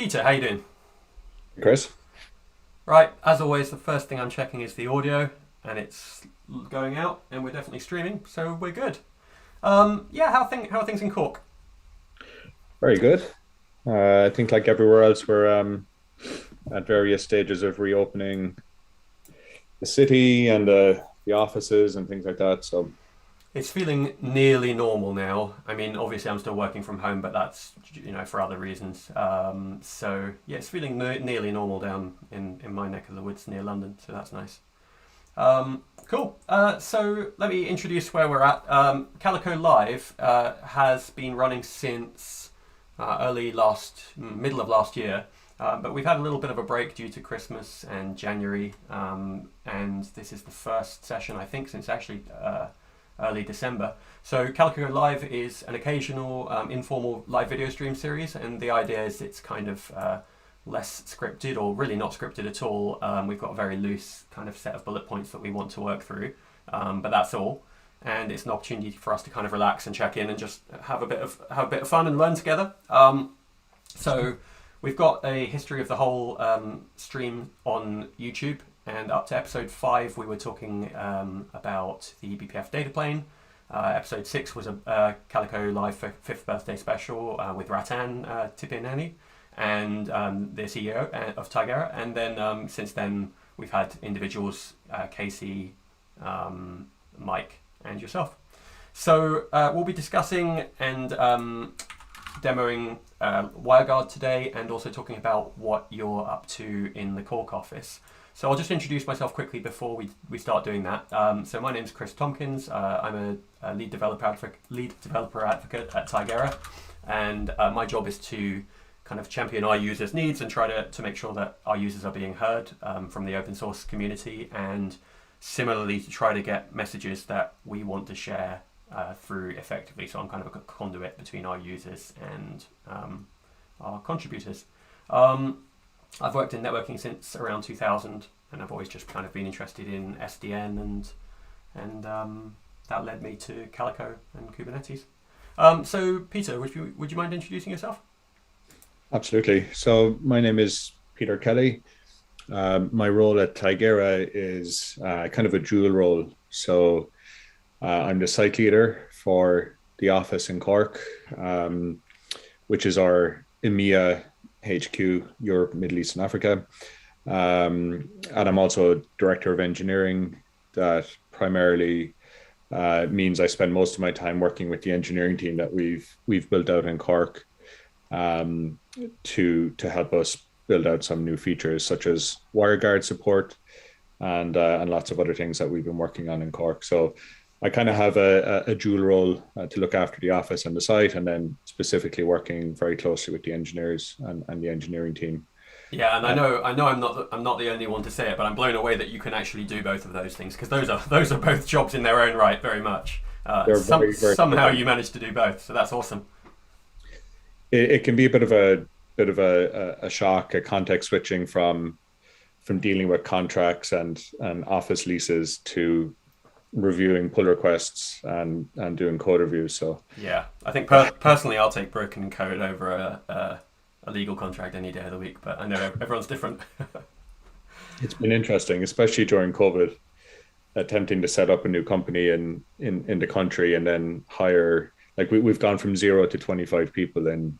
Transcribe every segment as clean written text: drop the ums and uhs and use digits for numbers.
Peter, how you doing? Chris? Right, as always, the first thing I'm checking is the audio, and it's going out, and we're definitely streaming, so we're good. Yeah, how are things in Cork? Very good. I think like everywhere else, we're at various stages of reopening the city and the offices and things like that. So It's feeling nearly normal now. I mean, obviously, I'm still working from home, but that's for other reasons. So yeah, it's feeling nearly normal down in my neck of the woods near London, so that's nice. Cool. So let me introduce where we're at. Calico Live has been running since middle of last year. But we've had a little bit of a break due to Christmas and January, and this is the first session I think since actually early December. So Calico Live is an occasional informal live video stream series, and the idea is it's kind of less scripted, or really not scripted at all. We've got a very loose kind of set of bullet points that we want to work through, but that's all. And it's an opportunity for us to kind of relax and check in and just have a bit of fun and learn together. So we've got a history of the whole stream on YouTube, and up to episode 5 we were talking about the BPF data plane. Episode 6 was a Calico Live 5th birthday special with Ratan Tipinani and the CEO of Tigera. And then since then we've had individuals, Casey, Mike and yourself. So we'll be discussing and demoing WireGuard today, and also talking about what you're up to in the Cork office. So I'll just introduce myself quickly before we start doing that. So my name's Chris Tompkins. I'm a lead developer advocate at Tigera, and my job is to kind of champion our users' needs and try to make sure that our users are being heard from the open source community, and similarly to try to get messages that we want to share through effectively. So I'm kind of a conduit between our users and our contributors. I've worked in networking since around 2000, and I've always just kind of been interested in SDN, and that led me to Calico and Kubernetes. So Peter, would you mind introducing yourself? absolutely. So my name is Peter Kelly. My role at Tigera is kind of a dual role. So I'm the site leader for the office in Cork, which is our EMEA HQ, Europe, Middle East, and Africa. And I'm also director of engineering. That primarily means I spend most of my time working with the engineering team that we've built out in Cork, to help us build out some new features such as WireGuard support and lots of other things that we've been working on in Cork. So I kind of have a dual role to look after the office and the site, and then specifically working very closely with the engineers and the engineering team. Yeah, and I know I'm not the only one to say it, but I'm blown away that you can actually do both of those things, because those are both jobs in their own right, very much. Somehow you managed to do both, so that's awesome. It can be a bit of a shock, a context switching from dealing with contracts and office leases to reviewing pull requests and doing code reviews. So yeah, I think personally I'll take broken code over a legal contract any day of the week, but I know everyone's different. it's been interesting, especially during COVID, attempting to set up a new company in the country and then hire, like we've gone from 0 to 25 people in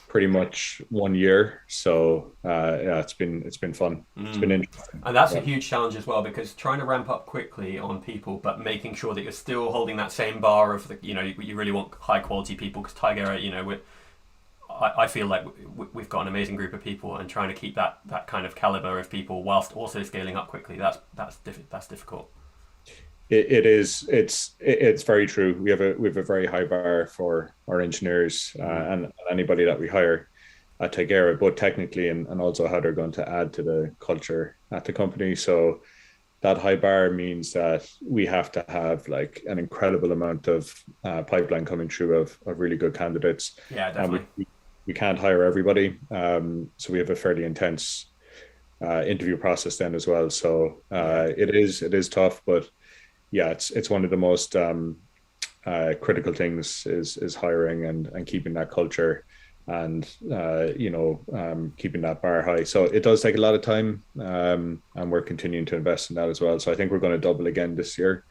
pretty much 1 year. So yeah, it's been fun. It's been interesting. And that's a huge challenge as well, because trying to ramp up quickly on people, but making sure that you're still holding that same bar of you really want high quality people, because Tigera, I feel like we've got an amazing group of people, and trying to keep that kind of caliber of people whilst also scaling up quickly, that's difficult. It is. It's very true. We have a very high bar for our engineers and anybody that we hire at Tigera, both technically and also how they're going to add to the culture at the company. So that high bar means that we have to have like an incredible amount of pipeline coming through of really good candidates. Yeah, definitely. And we can't hire everybody, so we have a fairly intense interview process then as well. So it is tough, but yeah, it's one of the most critical things is hiring and keeping that culture and keeping that bar high. So it does take a lot of time, and we're continuing to invest in that as well. So I think we're going to double again this year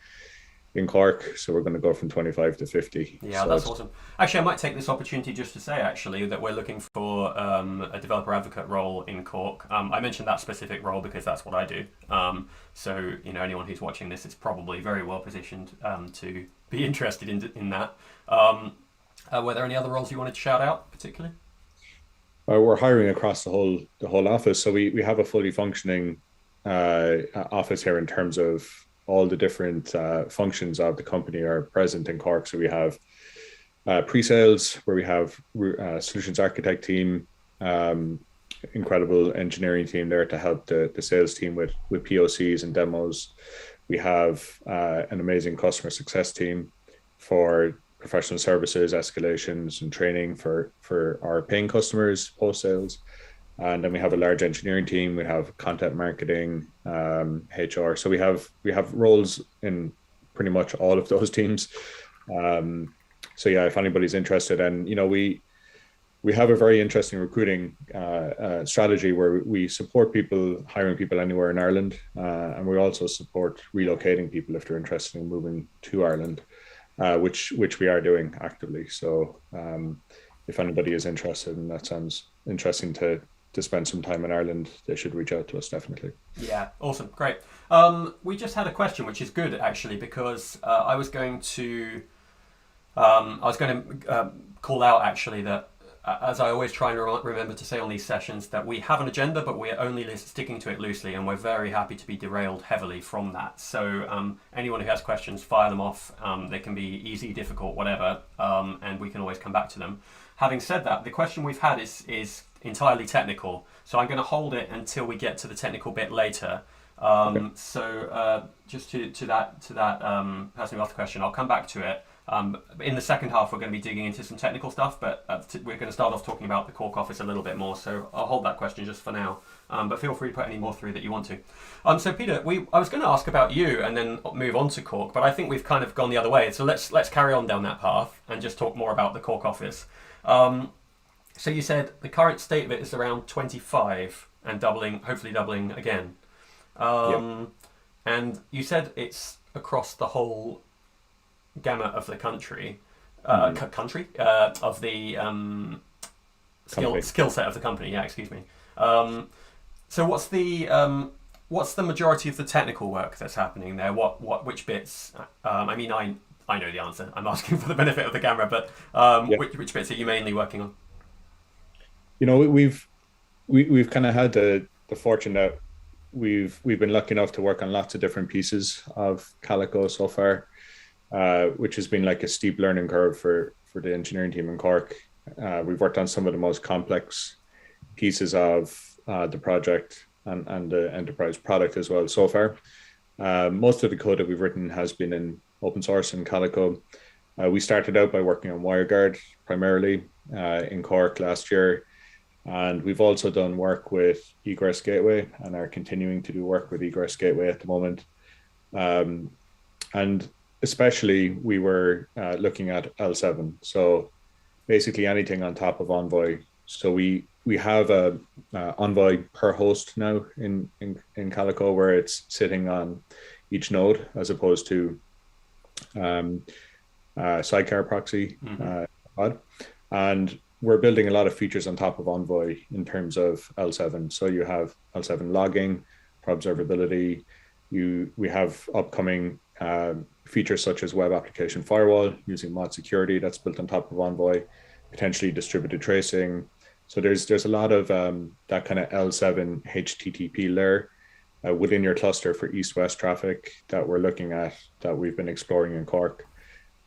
in Cork. So we're going to go from 25 to 50. Yeah, so that's awesome. Actually, I might take this opportunity just to say actually that we're looking for a developer advocate role in Cork. I mentioned that specific role because that's what I do. So anyone who's watching this is probably very well positioned to be interested in that. Were there any other roles you wanted to shout out particularly? We're hiring across the whole office. So we have a fully functioning office here in terms of all the different functions of the company are present in Cork. So we have pre-sales, where we have solutions architect team, incredible engineering team there to help the sales team with POCs and demos. We have an amazing customer success team for professional services, escalations, and training for our paying customers post sales. And then we have a large engineering team. We have content marketing, HR. So we have roles in pretty much all of those teams. So yeah, if anybody's interested, and we have a very interesting recruiting strategy where we support people hiring people anywhere in Ireland, and we also support relocating people if they're interested in moving to Ireland, which we are doing actively. So if anybody is interested, and that sounds interesting to spend some time in Ireland, they should reach out to us, definitely. Yeah, awesome, great. We just had a question, which is good actually, because I was going to call out actually that, as I always try and remember to say on these sessions, that we have an agenda, but we're only sticking to it loosely, and we're very happy to be derailed heavily from that. So anyone who has questions, fire them off. They can be easy, difficult, whatever, and we can always come back to them. Having said that, the question we've had is entirely technical, so I'm going to hold it until we get to the technical bit later. Okay. So just to that person who asked the question, I'll come back to it. In the second half, we're going to be digging into some technical stuff, but we're going to start off talking about the Cork office a little bit more. So I'll hold that question just for now. But feel free to put any more through that you want to. So Peter, I was going to ask about you and then move on to Cork, but I think we've kind of gone the other way. So let's carry on down that path and just talk more about the Cork office. So you said the current state of it is around 25 and hopefully doubling again. Yep. And you said it's across the whole gamut of the country, of the skill set of the company. Yeah, excuse me. So what's the majority of the technical work that's happening there? Which bits? I mean, I know the answer. I'm asking for the benefit of the camera, but which bits are you mainly working on? We've kind of had the fortune that we've been lucky enough to work on lots of different pieces of Calico so far, which has been like a steep learning curve for the engineering team in Cork. We've worked on some of the most complex pieces of the project and the enterprise product as well so far. Most of the code that we've written has been in open source in Calico. We started out by working on WireGuard primarily in Cork last year. And we've also done work with Egress Gateway and are continuing to do work with Egress Gateway at the moment. And especially we were looking at L7. So basically anything on top of Envoy. So we have a Envoy per host now in Calico, where it's sitting on each node as opposed to sidecar proxy pod. And we're building a lot of features on top of Envoy in terms of L7. So you have L7 logging for observability. We have upcoming features such as web application firewall using mod security that's built on top of Envoy, potentially distributed tracing. So there's a lot of that kind of L7 HTTP layer within your cluster for east-west traffic that we're looking at, that we've been exploring in Cork.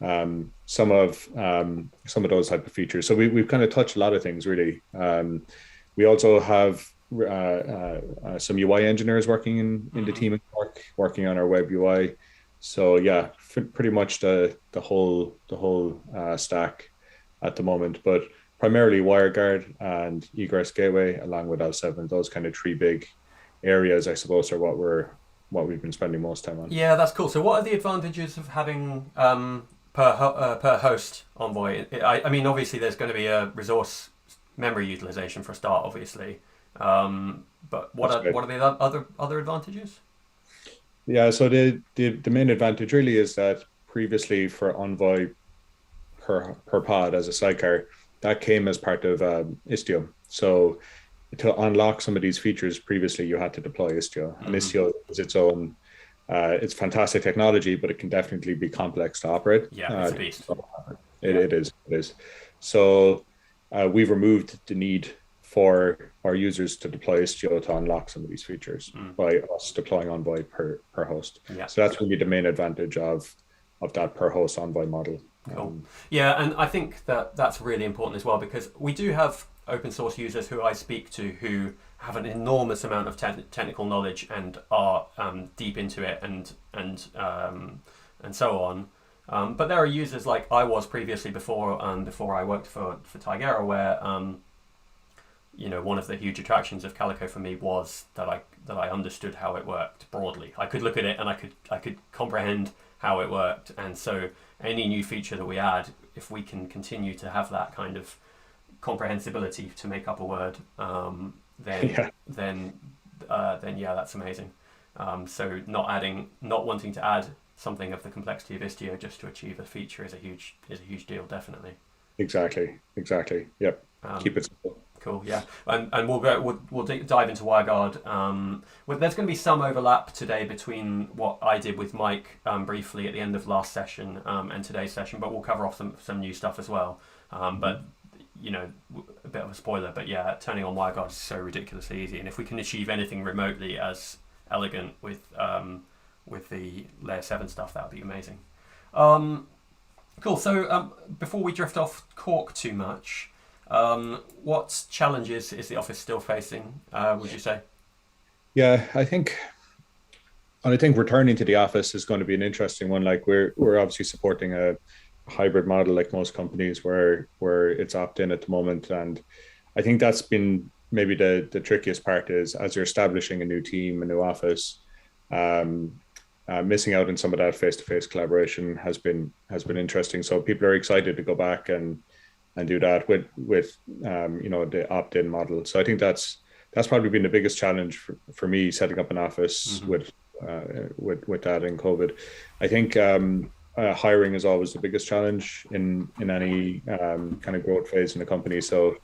Some of those type of features. So we've kind of touched a lot of things really. We also have some UI engineers working in the team in Cork, working on our web UI. So yeah, pretty much the whole stack at the moment, but primarily WireGuard and Egress Gateway along with L7. Those kind of three big areas, I suppose, are what we've been spending most time on. Yeah, that's cool. So what are the advantages of having per host Envoy? I mean, obviously there's going to be a resource memory utilization for a start, obviously. But what are the other advantages? Yeah, so the main advantage really is that previously for Envoy per pod as a sidecar, that came as part of Istio. So to unlock some of these features previously, you had to deploy Istio, and Istio is its own. It's fantastic technology, but it can definitely be complex to operate. Yeah, it's a beast. It is. So we've removed the need for our users to deploy Istio to unlock some of these features by us deploying Envoy per host. Yeah. So that's really the main advantage of that per host Envoy model. Cool. Yeah, and I think that's really important as well, because we do have open source users who I speak to who have an enormous amount of technical knowledge and are deep into it and so on. But there are users like I was previously before I worked for Tigera, where one of the huge attractions of Calico for me was that I understood how it worked broadly. I could look at it and I could comprehend how it worked, and so any new feature that we add, if we can continue to have that kind of comprehensibility, to make up a word, then that's amazing. So not wanting to add something of the complexity of Istio just to achieve a feature is a huge deal, definitely. Exactly. Yep. Keep it simple. Cool, yeah, and we'll dive into WireGuard. Well, there's going to be some overlap today between what I did with Mike briefly at the end of last session and today's session, but we'll cover off some new stuff as well. But a bit of a spoiler, but yeah, turning on WireGuard is so ridiculously easy, and if we can achieve anything remotely as elegant with the layer 7 stuff, that would be amazing. Cool. So before we drift off Cork too much. What challenges is the office still facing, would you say? Yeah, I think returning to the office is going to be an interesting one. Like we're obviously supporting a hybrid model like most companies where it's opt-in at the moment. And I think that's been maybe the trickiest part is as you're establishing a new team, a new office, missing out on some of that face-to-face collaboration has been interesting. So people are excited to go back and do that with the opt-in model. So I think that's probably been the biggest challenge for me setting up an office with that in COVID. I think hiring is always the biggest challenge in any kind of growth phase in a company. So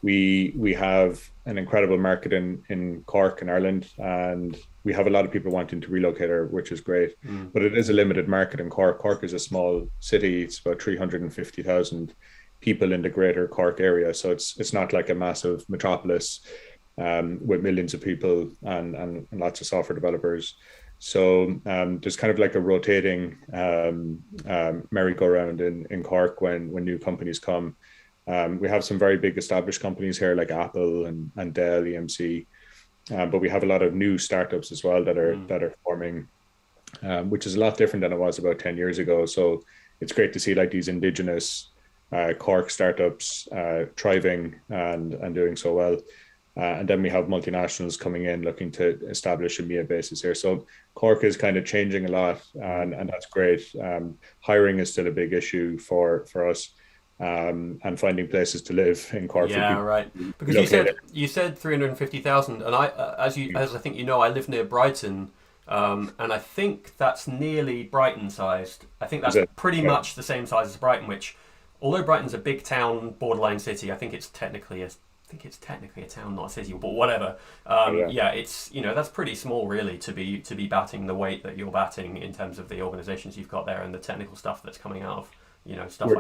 we have an incredible market in Cork in Ireland, and we have a lot of people wanting to relocate here, which is great. But it is a limited market in Cork. Cork is a small city. It's about 350,000 people in the greater Cork area. So it's not like a massive metropolis with millions of people and lots of software developers. So there's kind of like a rotating merry-go-round in Cork when new companies come. We have some very big established companies here like Apple and Dell, EMC, but we have a lot of new startups as well that are forming, which is a lot different than it was about 10 years ago. So it's great to see like these indigenous Cork startups thriving and doing so well. And then we have multinationals coming in looking to establish a EMEA basis here. So Cork is kind of changing a lot, and that's great. Hiring is still a big issue for us, and finding places to live in Cork. Yeah, right. Because you said 350,000, and as I think you know, I live near Brighton, and I think that's nearly Brighton sized. I think that's pretty much the same size as Brighton, which, although Brighton's a big town, borderline city, I think it's technically a town, not a city, but whatever. It's that's pretty small really to be batting the weight that you're batting in terms of the organizations you've got there and the technical stuff that's coming out of stuff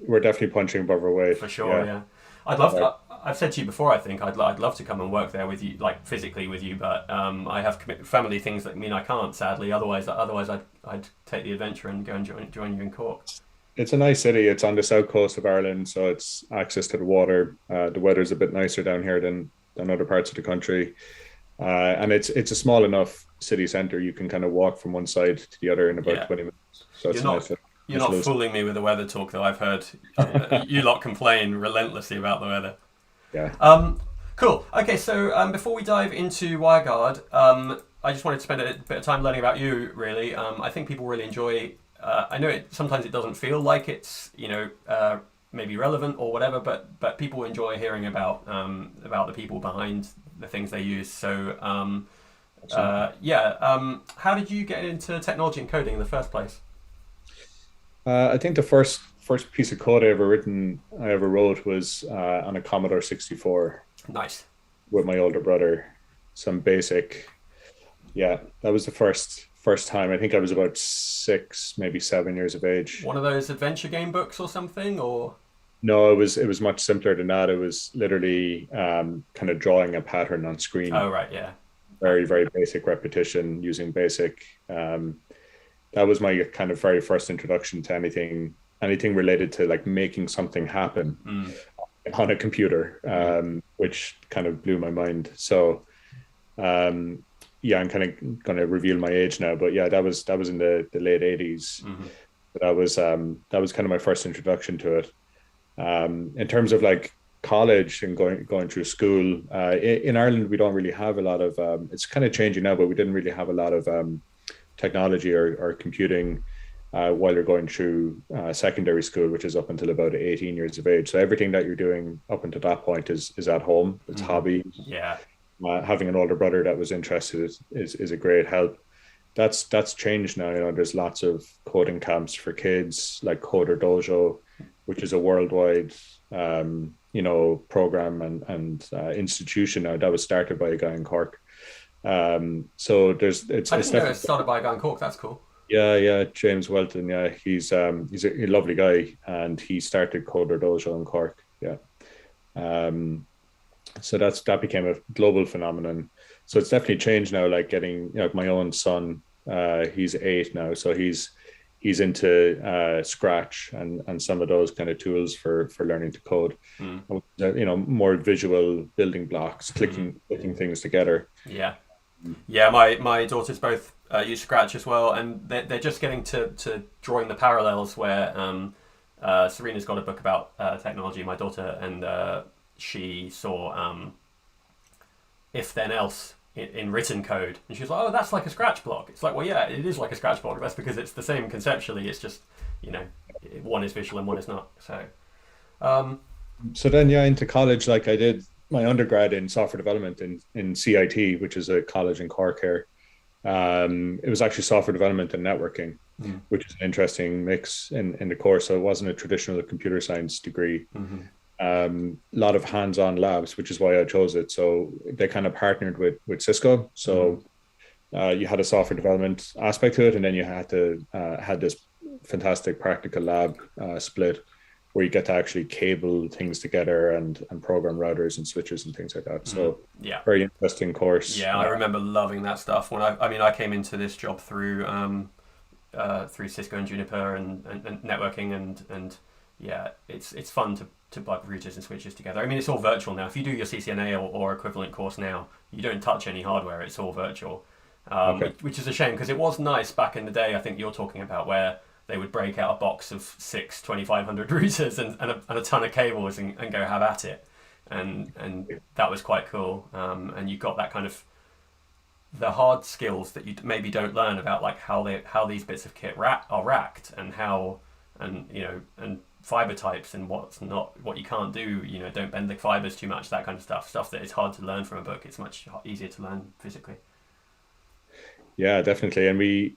we're definitely punching above our weight for sure. Yeah. I'd love to, I've said to you before, I think I'd love to come and work there with you, like physically with you, but I have family things that mean I can't, sadly. Otherwise I'd take the adventure and go and join you in Cork. It's a nice city. It's on the south coast of Ireland, so it's access to the water. The weather's a bit nicer down here than other parts of the country, and it's a small enough city centre. You can kind of walk from one side to the other in about 20 minutes. So you're not fooling me with the weather talk, though. I've heard you lot complain relentlessly about the weather. Yeah. Cool. Okay, so before we dive into WireGuard, I just wanted to spend a bit of time learning about you. Really, I think people really enjoy. I know sometimes it doesn't feel like it's maybe relevant or whatever, but people enjoy hearing about the people behind the things they use. So how did you get into technology and coding in the first place? I think the first piece of code I ever wrote was on a Commodore 64 Nice. with my older brother. Some basic, yeah, that was the first time. I think I was about 6, maybe 7 years of age. One of those adventure game books or something, or No, it was much simpler than that. It was literally kind of drawing a pattern on screen. oh right, yeah. Very, very basic repetition using basic. That was my kind of very first introduction to anything related to like making something happen Mm. on a computer, which kind of blew my mind. So yeah, I'm kind of going to reveal my age now, but yeah, that was in the late 80s. Hmm. That was kind of my first introduction to it. In terms of like college and going through school, in Ireland we don't really have a lot of. It's kind of changing now, but we didn't really have a lot of technology or computing while you're going through secondary school, which is up until about 18 years of age. So everything that you're doing up until that point is at home. It's hobby. Yeah. Having an older brother that was interested is a great help. That's changed now. There's lots of coding camps for kids, like Coder Dojo, which is a worldwide program and institution now that was started by a guy in Cork. So I didn't know it started by a guy in Cork. That's cool. yeah, James Welton. Yeah, he's a lovely guy, and he started Coder Dojo in Cork. Yeah. So that became a global phenomenon. So it's definitely changed now. Like getting, my own son, he's 8 now, so he's into Scratch and some of those kind of tools for learning to code. More visual building blocks, clicking things together. Yeah. Yeah, my daughters both use Scratch as well, and they're just getting to drawing the parallels where Serena's got a book about technology, my daughter, and she saw if then else in written code, and she was like, oh, that's like a Scratch block. It's like, well, yeah, it is like a Scratch block. That's because it's the same conceptually. It's just, one is visual and one is not. So then, yeah, into college, like I did my undergrad in software development in CIT, which is a college in Cork here. It was actually software development and networking, which is an interesting mix in the course. So it wasn't a traditional computer science degree. A lot of hands-on labs, which is why I chose it. So they kind of partnered with Cisco. So you had a software development aspect to it, and then you had this fantastic practical lab split where you get to actually cable things together and program routers and switches and things like that. So yeah, very interesting course. Yeah, I remember loving that stuff when I came into this job through Cisco and Juniper and networking and yeah, it's fun to plug routers and switches together. I mean, it's all virtual now. If you do your CCNA or equivalent course now, you don't touch any hardware. It's all virtual, which is a shame because it was nice back in the day. I think you're talking about where they would break out a box of 2500 routers and a ton of cables and go have at it. And that was quite cool. And you got that kind of the hard skills that you maybe don't learn about, like how these bits of kit are racked and and fiber types and what's not, what you can't do, don't bend the fibers too much, that kind of stuff that is hard to learn from a book. It's much easier to learn physically. Yeah, definitely. And we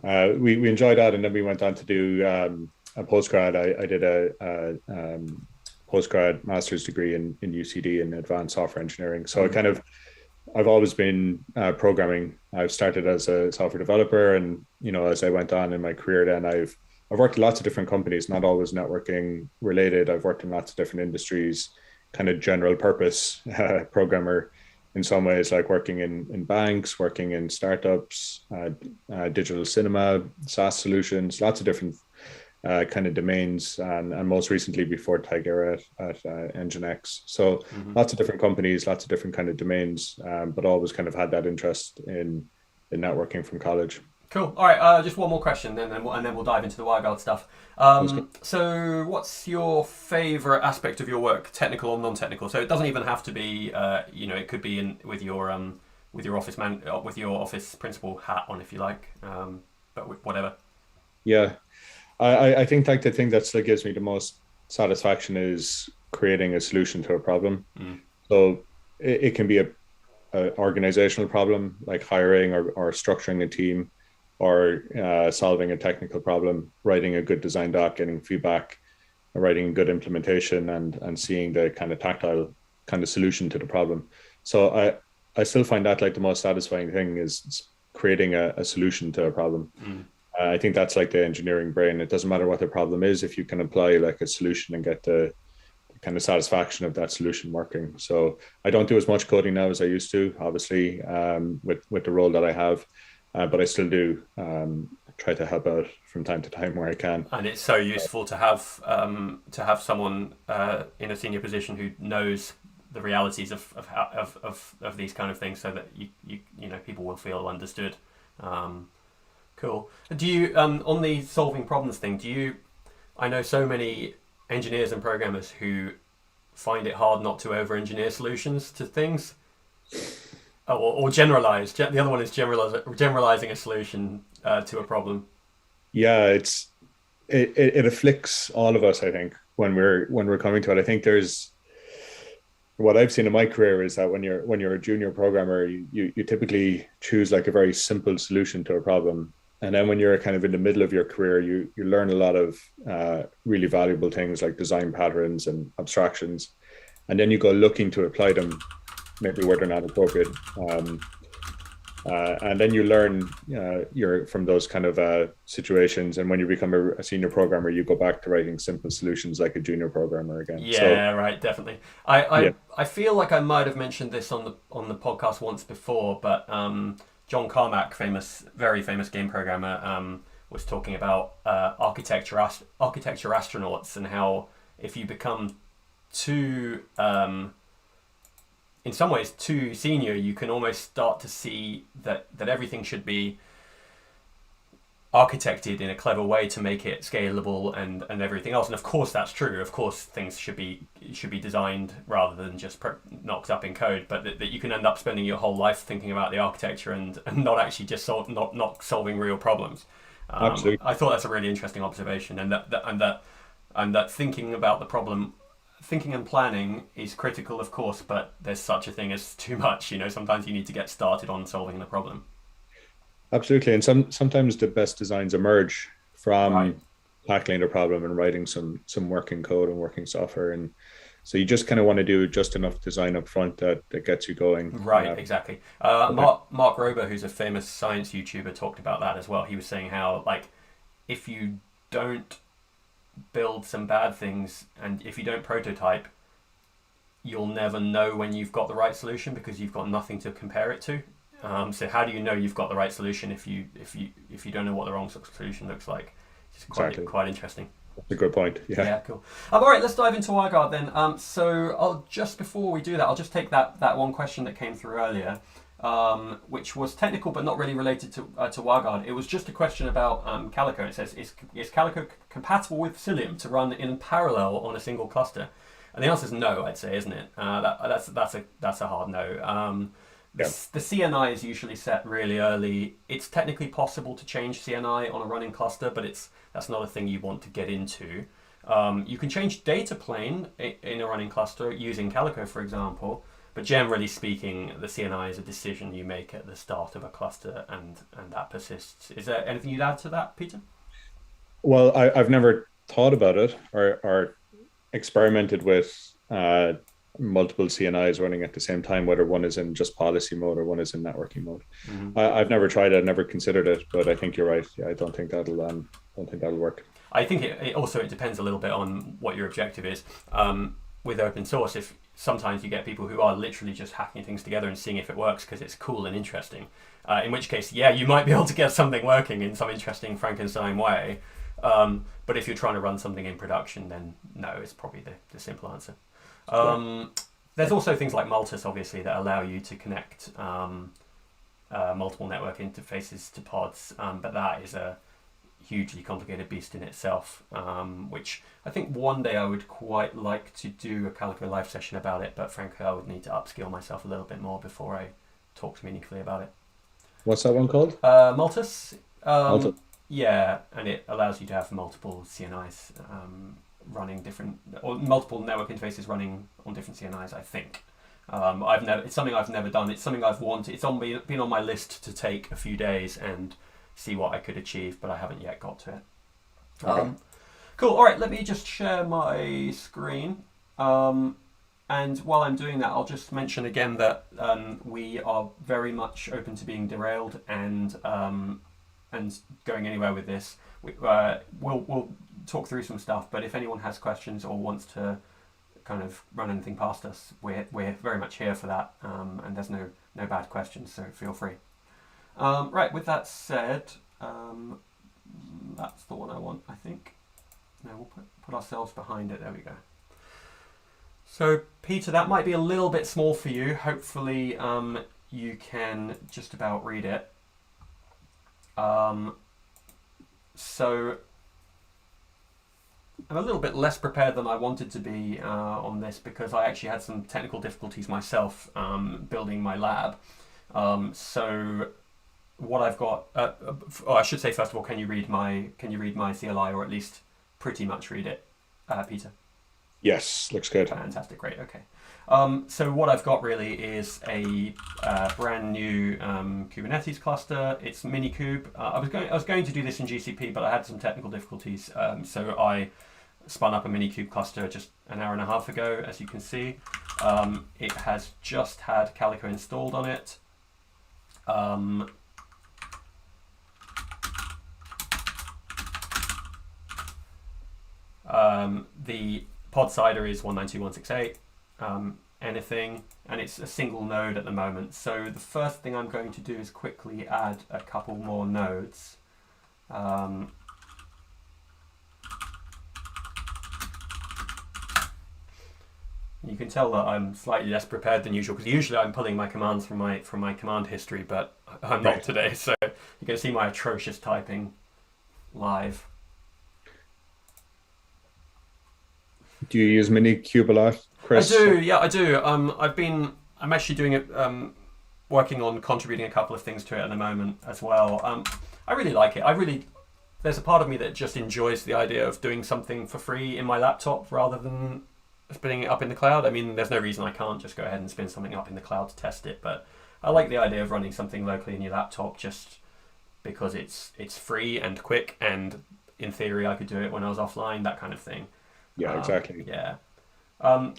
enjoyed that, and then we went on to do a postgrad. I did a postgrad master's degree in UCD in advanced software engineering. So I've always been programming. I've started as a software developer, and as I went on in my career, then I've worked in lots of different companies, not always networking related. I've worked in lots of different industries, kind of general purpose programmer in some ways, like working in banks, working in startups, digital cinema, SaaS solutions, lots of different kind of domains, and most recently before Tigera at Nginx. So lots of different companies, lots of different kind of domains, but always kind of had that interest in networking from college. Cool. All right. Just one more question, and then we'll dive into the WireGuard stuff. So, what's your favorite aspect of your work, technical or non-technical? So it doesn't even have to be, it could be with your office principal hat on, if you like, but whatever. Yeah, I think like the thing that still gives me the most satisfaction is creating a solution to a problem. Mm. So it can be a organizational problem like hiring or structuring a team, or solving a technical problem, writing a good design doc, getting feedback, writing a good implementation, and seeing the kind of tactile kind of solution to the problem. So I still find that like the most satisfying thing is creating a solution to a problem. Mm. I think that's like the engineering brain. It doesn't matter what the problem is, if you can apply like a solution and get the kind of satisfaction of that solution working. So I don't do as much coding now as I used to, obviously, with the role that I have, but I still do try to help out from time to time where I can. And it's so useful to have someone in a senior position who knows the realities of these kind of things, so that you know people will feel understood. Cool. Do you on the solving problems thing? I know so many engineers and programmers who find it hard not to over-engineer solutions to things, or generalize. The other one is generalizing a solution to a problem. Yeah, it afflicts all of us, I think, when we're coming to it. I think there's what I've seen in my career is that when you're a junior programmer, you typically choose like a very simple solution to a problem. And then when you're kind of in the middle of your career, you learn a lot of really valuable things like design patterns and abstractions. And then you go looking to apply them maybe where they're not appropriate. And then you learn from those kind of situations. And when you become a senior programmer, you go back to writing simple solutions like a junior programmer again. Yeah, right, definitely. I feel like I might have mentioned this on the podcast once before, but John Carmack, very famous game programmer, was talking about architecture astronauts, and how if you become too in some ways too senior, you can almost start to see that everything should be architected in a clever way to make it scalable and everything else. And of course that's true. Of course things should be designed rather than just knocked up in code, but that you can end up spending your whole life thinking about the architecture and not actually just not solving real problems. Absolutely. I thought that's a really interesting observation, and that thinking about the problem, thinking and planning is critical, of course, but there's such a thing as too much. Sometimes you need to get started on solving the problem. Absolutely. And sometimes the best designs emerge from tackling the problem and writing some working code and working software. And so you just kind of want to do just enough design up front that gets you going. Right, exactly. Mark Rober, who's a famous science YouTuber, talked about that as well. He was saying how, like, if you don't build some bad things and if you don't prototype, you'll never know when you've got the right solution because you've got nothing to compare it to. So how do you know you've got the right solution if you don't know what the wrong solution looks like? It's quite interesting. That's a good point. Yeah, cool. All right, let's dive into WireGuard then. So just before we do that, I'll just take that one question that came through earlier, which was technical but not really related to WireGuard. It was just a question about Calico. It says, is Calico compatible with Psyllium to run in parallel on a single cluster? And the answer is no, I'd say, isn't it? That's a hard no. The CNI is usually set really early. It's technically possible to change CNI on a running cluster, but that's not a thing you want to get into. You can change data plane in a running cluster using Calico, for example, but generally speaking, the CNI is a decision you make at the start of a cluster, and that persists. Is there anything you'd add to that, Peter? Well, I've never thought about it or experimented with multiple CNIs running at the same time, whether one is in just policy mode or one is in networking mode. Mm-hmm. I've never tried it, never considered it, but I think you're right. Yeah, I don't think that'll work. I think it depends a little bit on what your objective is. With open source, if sometimes you get people who are literally just hacking things together and seeing if it works because it's cool and interesting, in which case, yeah, you might be able to get something working in some interesting Frankenstein way. But if you're trying to run something in production, then no, it's probably the simple answer. There's also things like Multus, obviously, that allow you to connect multiple network interfaces to pods, but that is a hugely complicated beast in itself, which I think one day I would quite like to do a Calico live session about it, but frankly I would need to upskill myself a little bit more before I talked meaningfully about it. What's that one called? Multus. Multus. Yeah, and it allows you to have multiple CNIs running different or multiple network interfaces running on different CNIs. I think it's something I've never done. It's something I've wanted. It's been on my list to take a few days and see what I could achieve, but I haven't yet got to it. Okay. Cool. All right, let me just share my screen. And while I'm doing that, I'll just mention again that we are very much open to being derailed and going anywhere with this. We'll talk through some stuff, but if anyone has questions or wants to kind of run anything past us, we're very much here for that, and there's no bad questions, so feel free. Right, with that said, that's the one I want, I think. No, we'll put ourselves behind it. There we go. So, Peter, that might be a little bit small for you. Hopefully, you can just about read it. So, I'm a little bit less prepared than I wanted to be on this because I actually had some technical difficulties myself building my lab. So, what I've got, I should say first of all, can you read my CLI, or at least pretty much read it, Peter? Yes, looks good. Fantastic, great, okay. So what I've got really is a brand new Kubernetes cluster. It's Minikube. I was going to do this in GCP, but I had some technical difficulties, so I spun up a Minikube cluster just an hour and a half ago, as you can see. It has just had Calico installed on it. The pod cider is 192.168, anything, and it's a single node at the moment. So the first thing I'm going to do is quickly add a couple more nodes. You can tell that I'm slightly less prepared than usual, because usually I'm pulling my commands from my command history, but I'm not today. So you're going to see my atrocious typing live. Do you use Minikube a lot, Chris? I do, yeah, I do. I'm actually doing it, working on contributing a couple of things to it at the moment as well. I really like it. There's a part of me that just enjoys the idea of doing something for free in my laptop rather than spinning it up in the cloud. I mean, there's no reason I can't just go ahead and spin something up in the cloud to test it, but I like the idea of running something locally in your laptop just because it's free and quick, and in theory I could do it when I was offline, that kind of thing. Yeah, exactly. Yeah. I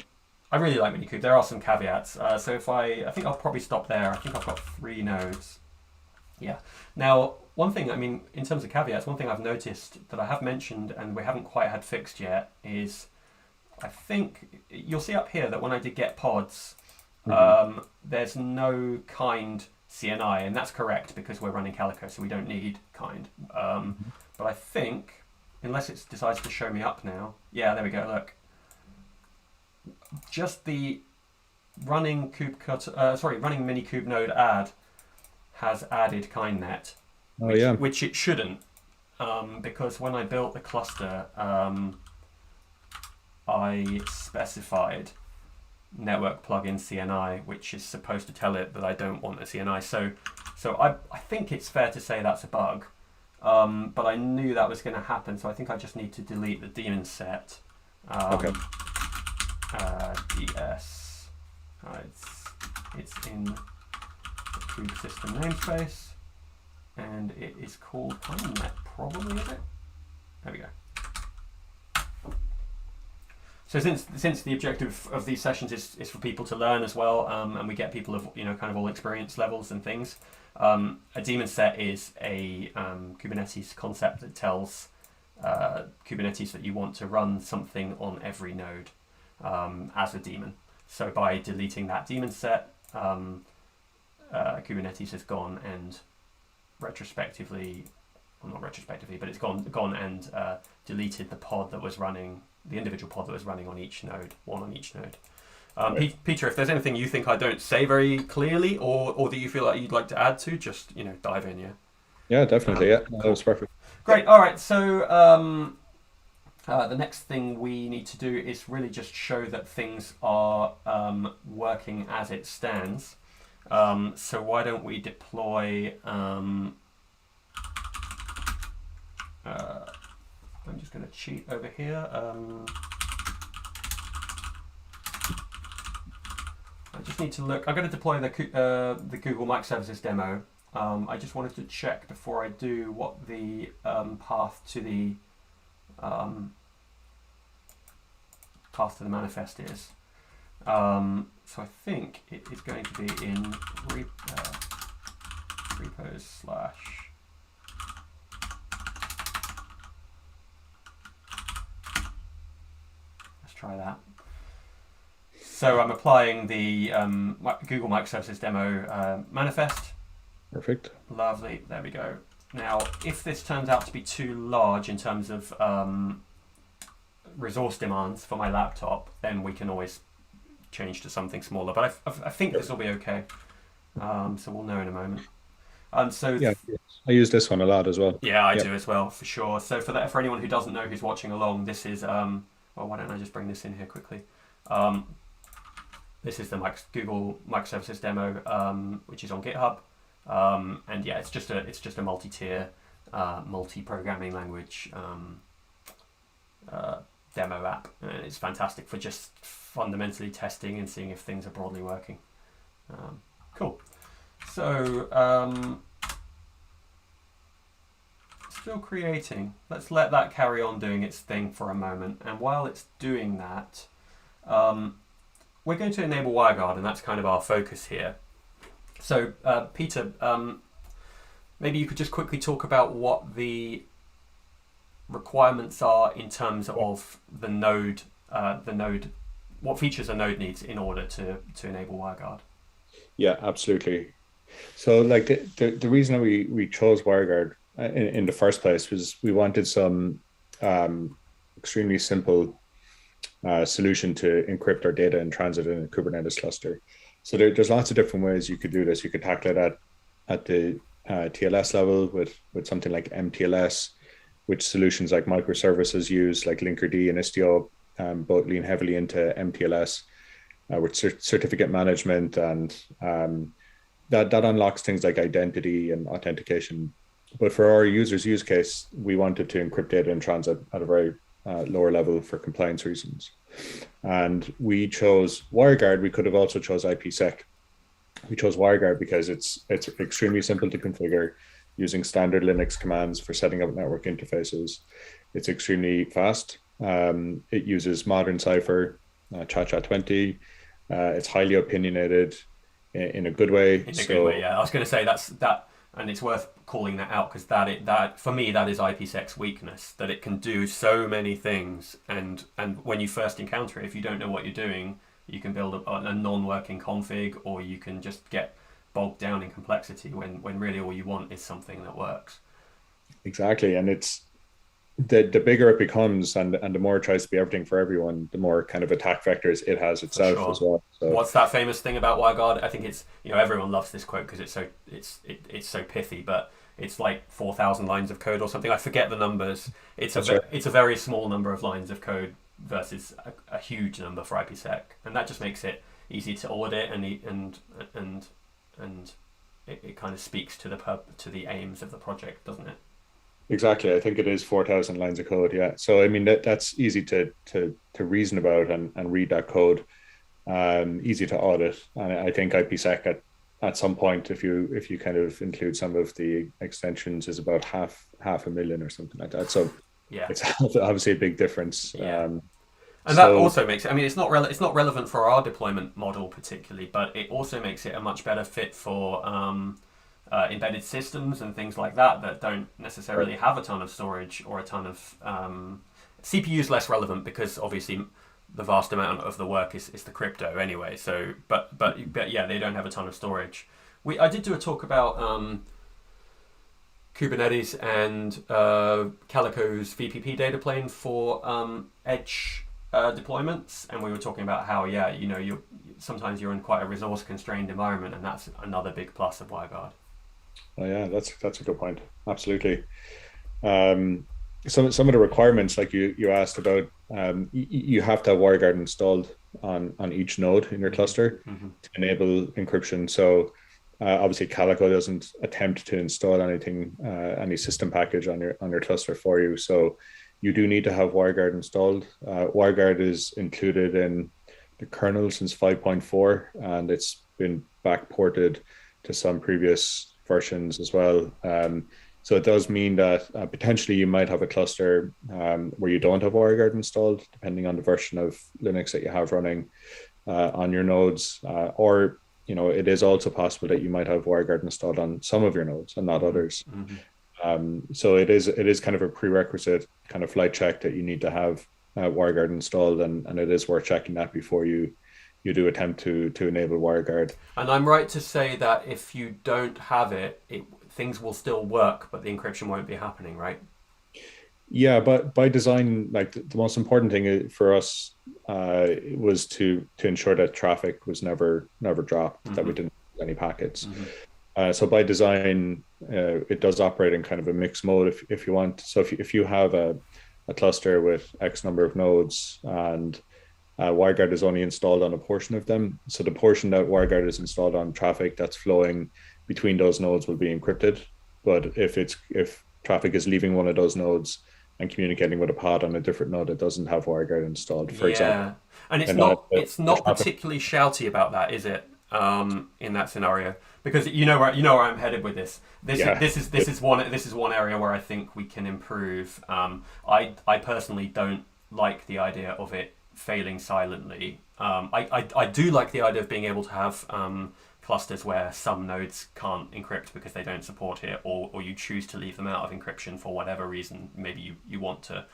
really like Minikube. There are some caveats. So I think I'll probably stop there. I think I've got 3 nodes. Yeah. Now, one thing, I mean, in terms of caveats, one thing I've noticed that I have mentioned and we haven't quite had fixed yet is, I think you'll see up here that when I did get pods, there's no kind CNI, and that's correct because we're running Calico, so we don't need kind. But I think, unless it decides to show me up now, yeah, there we go. Look, just the running Minikube node add has added kindnet, which it shouldn't, because when I built the cluster, I specified network plugin CNI, which is supposed to tell it that I don't want a CNI. So I think it's fair to say that's a bug, but I knew that was going to happen, so I think I just need to delete the daemon set. Okay. DS. It's in the kube system namespace, and it is called kindnet, probably, is it? There we go. So since the objective of these sessions is for people to learn as well, and we get people of kind of all experience levels and things, a daemon set is a Kubernetes concept that tells Kubernetes that you want to run something on every node as a daemon. So by deleting that daemon set, Kubernetes has gone and retrospectively, well, not retrospectively, but it's gone and deleted the pod that was running. The individual pod that was running on each node, one on each node. Right. Peter, if there's anything you think I don't say very clearly, or that you feel like you'd like to add to, just dive in. Yeah. Yeah, definitely. Yeah, that was perfect. Great. All right. So the next thing we need to do is really just show that things are working as it stands. So why don't we deploy? I'm just going to cheat over here. I just need to look. I'm going to deploy the Google Microservices demo. I just wanted to check before I do what the path to the manifest is. So I think it is going to be in repos slash. Let's try that. So I'm applying the Google Microservices demo manifest. Perfect. Lovely. There we go. Now, if this turns out to be too large in terms of resource demands for my laptop, then we can always change to something smaller. But I think this will be okay. So we'll know in a moment. Yeah, I use this one a lot as well. Yeah, I do as well, for sure. So for anyone who doesn't know, who's watching along, this is well, why don't I just bring this in here quickly? This is the Google Microservices demo, which is on GitHub, and yeah, it's just a multi-tier, multi-programming language demo app, and it's fantastic for just fundamentally testing and seeing if things are broadly working. Cool. So still creating. Let's let that carry on doing its thing for a moment, and while it's doing that, we're going to enable WireGuard, and that's kind of our focus here. So, Peter, maybe you could just quickly talk about what the requirements are in terms of the node, what features a node needs in order to enable WireGuard. Yeah, absolutely. So, like the reason we chose WireGuard in the first place was we wanted some extremely simple solution to encrypt our data in transit in a Kubernetes cluster. So there's lots of different ways you could do this. You could tackle it at the TLS level with something like MTLS, which solutions like microservices use, like Linkerd and Istio, both lean heavily into MTLS with certificate management, and that unlocks things like identity and authentication. But for our users' use case, we wanted to encrypt data in transit at a very lower level for compliance reasons. And we chose WireGuard. We could have also chose IPsec. We chose WireGuard because it's extremely simple to configure using standard Linux commands for setting up network interfaces. It's extremely fast. It uses modern Cypher, ChaCha20. It's highly opinionated in a good way. In a good way, yeah. I was going to say that, and it's worth calling that out because that for me that is IPsec's weakness, that it can do so many things, and when you first encounter it, if you don't know what you're doing, you can build a non-working config, or you can just get bogged down in complexity when really all you want is something that works. Exactly, and it's the bigger it becomes, and the more it tries to be everything for everyone, the more kind of attack vectors it has itself as well. So what's that famous thing about WireGuard? I think it's, everyone loves this quote because it's so pithy, but it's like 4,000 lines of code or something. I forget the numbers. It's a very small number of lines of code versus a huge number for IPsec, and that just makes it easy to audit, and it kind of speaks to the aims of the project, doesn't it? Exactly. I think it is 4,000 lines of code. Yeah. So, I mean, that's easy to reason about and read that code, easy to audit. And I think IPsec at some point, if you kind of include some of the extensions, is about half a million or something like that. So yeah, it's obviously a big difference. Yeah. And that also makes it, I mean, it's not relevant for our deployment model particularly, but it also makes it a much better fit for embedded systems and things like that don't necessarily have a ton of storage or a ton of CPU is less relevant because obviously the vast amount of the work is the crypto anyway. So, but yeah, they don't have a ton of storage. I did do a talk about Kubernetes and Calico's VPP data plane for edge deployments, and we were talking about how sometimes you're in quite a resource constrained environment, and that's another big plus of WireGuard. Oh yeah, that's a good point. Absolutely. Some of the requirements, like you asked about, you have to have WireGuard installed on each node in your cluster to enable encryption. So obviously Calico doesn't attempt to install anything, any system package on your cluster for you. So you do need to have WireGuard installed. WireGuard is included in the kernel since 5.4, and it's been backported to some previous versions as well. So it does mean that potentially you might have a cluster where you don't have WireGuard installed, depending on the version of Linux that you have running on your nodes. Or it is also possible that you might have WireGuard installed on some of your nodes and not others. So it is kind of a prerequisite kind of flight check that you need to have WireGuard installed, and it is worth checking that before you do attempt to enable WireGuard. And I'm right to say that if you don't have it, things will still work, but the encryption won't be happening, right? Yeah, but by design, like the most important thing for us was to ensure that traffic was never dropped, that we didn't lose any packets. So by design, it does operate in kind of a mixed mode if you want. So if you have a cluster with X number of nodes and WireGuard is only installed on a portion of them, so the portion that WireGuard is installed on traffic that's flowing between those nodes will be encrypted. But if traffic is leaving one of those nodes and communicating with a pod on a different node that doesn't have WireGuard installed, for example. And it's not particularly shouty about that, is it? In that scenario, because you know where I'm headed with this. This is one area where I think we can improve. I personally don't like the idea of it failing silently. I do like the idea of being able to have clusters where some nodes can't encrypt because they don't support it, or you choose to leave them out of encryption for whatever reason. Maybe you want to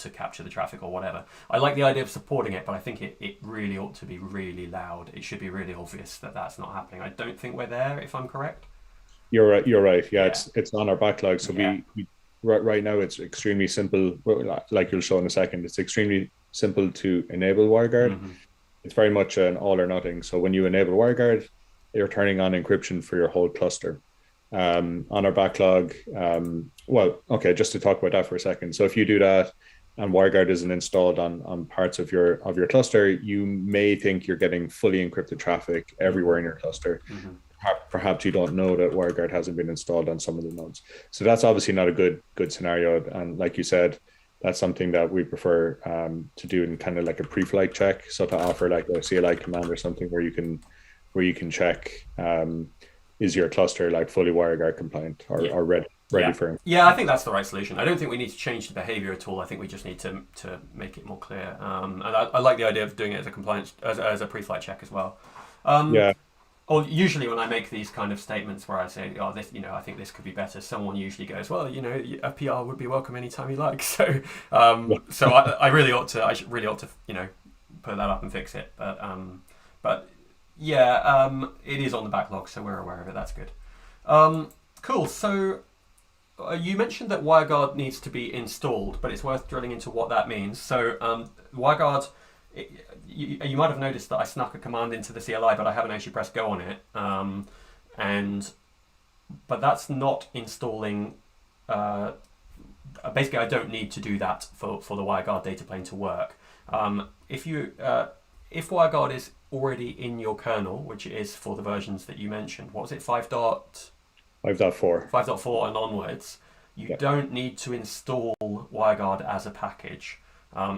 capture the traffic or whatever. I like the idea of supporting it, but I think it really ought to be really loud. It should be really obvious that that's not happening. I don't think we're there, if I'm correct. You're right. Yeah. It's on our backlog. So we right now it's extremely simple. Like you'll show in a second, it's extremely simple to enable WireGuard. It's very much an all or nothing. So when you enable WireGuard, you're turning on encryption for your whole cluster. On our backlog, just to talk about that for a second. So if you do that and WireGuard isn't installed on parts of your cluster, you may think you're getting fully encrypted traffic everywhere in your cluster. Perhaps you don't know that WireGuard hasn't been installed on some of the nodes. So that's obviously not a good scenario. And like you said, that's something that we prefer to do in kind of like a pre-flight check. So to offer like a CLI command or something where you can check is your cluster like fully WireGuard compliant or ready for him. Yeah, I think that's the right solution. I don't think we need to change the behavior at all. I think we just need to make it more clear. And I like the idea of doing it as a compliance as a pre-flight check as well. Or usually when I make these kind of statements where I say, this, I think this could be better, someone usually goes, well, a PR would be welcome anytime you like. So, I really ought to, put that up and fix it. But it is on the backlog, so we're aware of it. That's good. Cool. So you mentioned that WireGuard needs to be installed, but it's worth drilling into what that means. So WireGuard, you might have noticed that I snuck a command into the CLI, but I haven't actually pressed go on it. But that's not installing. Basically, I don't need to do that for the WireGuard data plane to work. If WireGuard is already in your kernel, which it is for the versions that you mentioned, what was it, 5.4 and onwards, you don't need to install WireGuard as a package.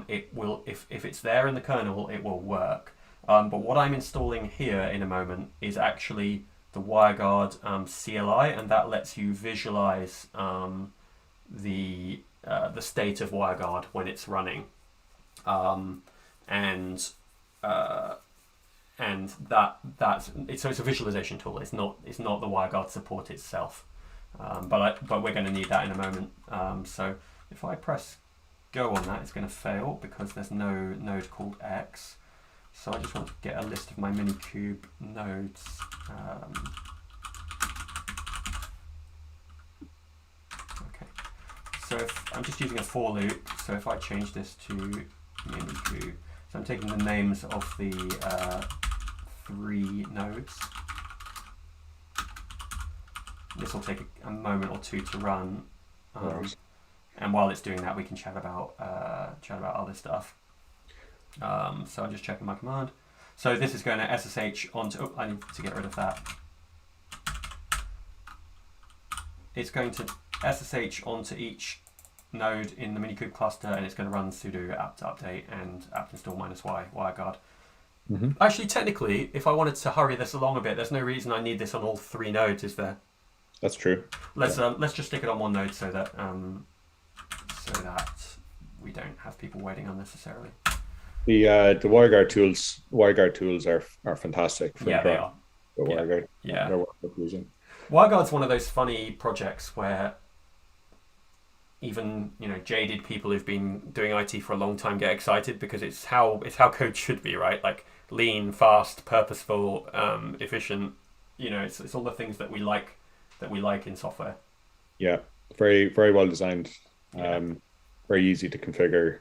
It will, if it's there in the kernel, it will work. But what I'm installing here in a moment is actually the WireGuard CLI, and that lets you visualize the state of WireGuard when it's running, and that's so it's a visualization tool. It's not the WireGuard support itself, but we're going to need that in a moment. So if I press go on that, it's going to fail because there's no node called X. So I just want to get a list of my Minikube nodes. Okay, so I'm just using a for loop. So if I change this to Minikube, so I'm taking the names of the 3 nodes. This will take a moment or two to run. And while it's doing that, we can chat about other stuff. So I'm just checking my command. So this is going to SSH onto. Oh, I need to get rid of that. It's going to SSH onto each node in the Minikube cluster, and it's going to run sudo apt update and apt install -y WireGuard. Actually, technically, if I wanted to hurry this along a bit, there's no reason I need this on all 3 nodes, is there? That's true. Let's just stick it on 1 node so that we don't have people waiting unnecessarily. The WireGuard tools are fantastic. Yeah, they are. The WireGuard. Yeah. They're worth using. WireGuard's one of those funny projects where even jaded people who've been doing IT for a long time get excited, because it's how code should be, right? Like lean, fast, purposeful, efficient. It's all the things that we like in software. Yeah, very very well designed. Very easy to configure.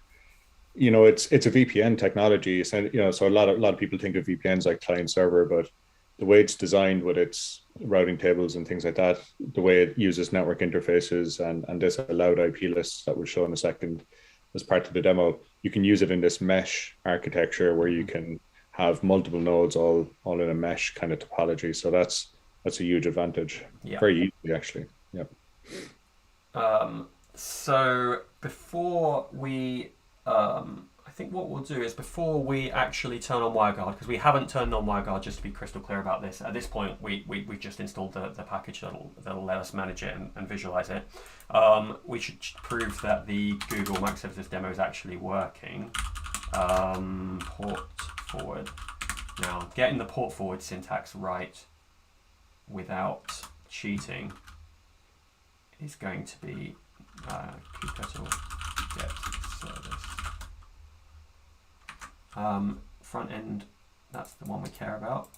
It's a VPN technology. So a lot of people think of VPNs like client server, but the way it's designed with its routing tables and things like that, the way it uses network interfaces and this allowed IP lists that we'll show in a second as part of the demo, you can use it in this mesh architecture where you can have multiple nodes all in a mesh kind of topology. So that's a huge advantage. Yeah. Very easy, actually. Yeah. So before we, I think what we'll do is before we actually turn on WireGuard, because we haven't turned on WireGuard, just to be crystal clear about this. At this point, we've just installed the package that'll let us manage it and visualize it. We should prove that the Google Microservices demo is actually working. Port forward. Now, getting the port forward syntax right without cheating is going to be kubectl get service. Front end, that's the one we care about.